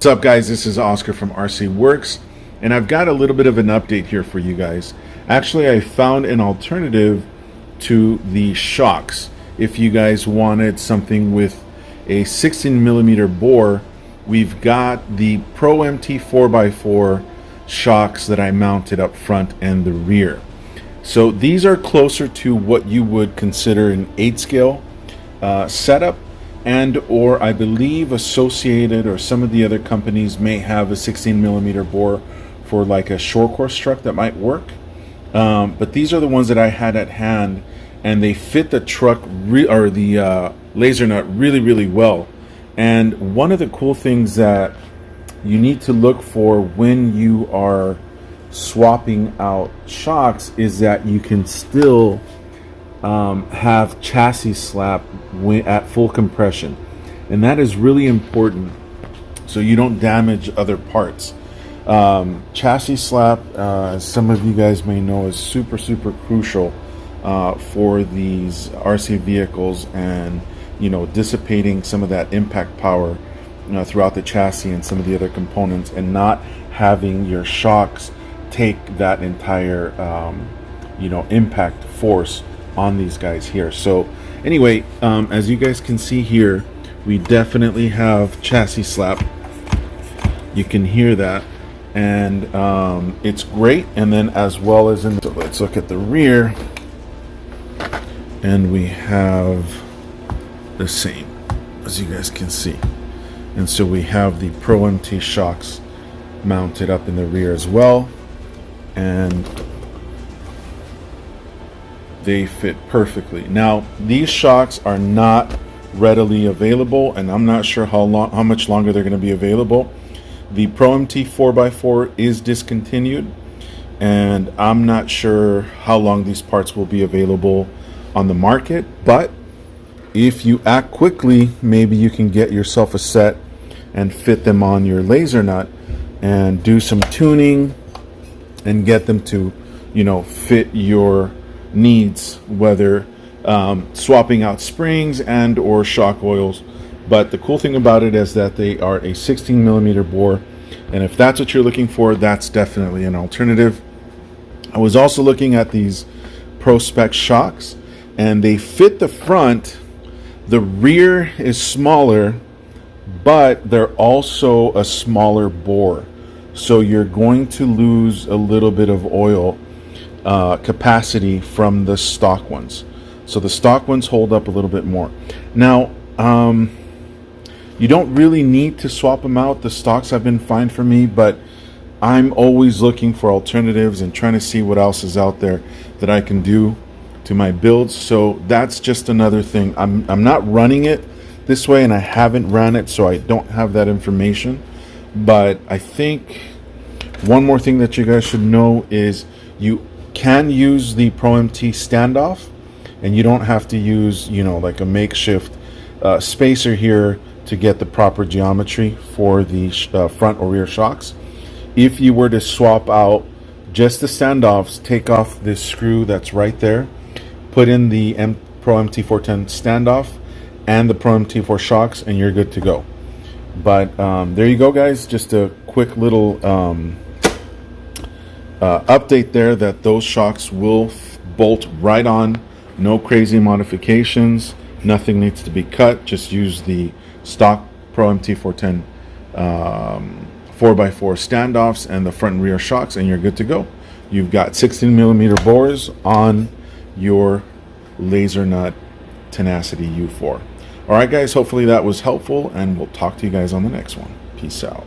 What's up, guys? This is Oscar from RCWERKZ, and I've got a little bit of an update here for you guys. Actually, I found an alternative to the shocks. If you guys wanted something with a 16mm bore, we've got the Pro MT 4x4 shocks that I mounted up front and the rear. So these are closer to what you would consider an 8-scale setup, and or I believe Associated or some of the other companies may have a 16mm bore for like a short course truck that might work. But these are the ones that I had at hand, and they fit the truck or the laser nut really well. And one of the cool things that you need to look for when you are swapping out shocks is that you can still have chassis slap at full compression, and that is really important so you don't damage other parts. Chassis slap, as some of you guys may know, is super crucial for these RC vehicles, and dissipating some of that impact power throughout the chassis and some of the other components, and not having your shocks take that entire impact force on these guys here. So anyway, as you guys can see here, we definitely have chassis slap. You can hear that, and it's great. And then as well as so let's look at the rear, and we have the same, as you guys can see. And so we have the Pro MT shocks mounted up in the rear as well, and they fit perfectly. Now, these shocks are not readily available, and I'm not sure how much longer they're going to be available. The Pro MT 4x4 is discontinued, and I'm not sure how long these parts will be available on the market. But if you act quickly, maybe you can get yourself a set and fit them on your laser nut and do some tuning and get them to fit your needs, whether swapping out springs and or shock oils. But the cool thing about it is that they are a 16mm bore, and if that's what you're looking for, that's definitely an alternative. I was also looking at these Pro Spec shocks, and they fit the front. The rear is smaller, but they're also a smaller bore, so you're going to lose a little bit of oil capacity from the stock ones. So the stock ones hold up a little bit more. Now, you don't really need to swap them out. The stocks have been fine for me, but I'm always looking for alternatives and trying to see what else is out there that I can do to my builds. So that's just another thing. I'm not running it this way, and I haven't ran it, so I don't have that information. But I think one more thing that you guys should know is you can use the Pro MT standoff, and you don't have to use like a makeshift spacer here to get the proper geometry for the front or rear shocks. If you were to swap out just the standoffs, take off this screw that's right there, put in the Pro MT 410 standoff and the Pro MT 4 shocks, and you're good to go. But there you go, guys. Just a quick little update there, that those shocks will bolt right on. No crazy modifications. Nothing needs to be cut. Just use the stock Pro MT 410 4x4 standoffs and the front and rear shocks, and you're good to go. You've got 16mm bores on your Lasernut Tenacity U4. All right, guys. Hopefully that was helpful, and we'll talk to you guys on the next one. Peace out.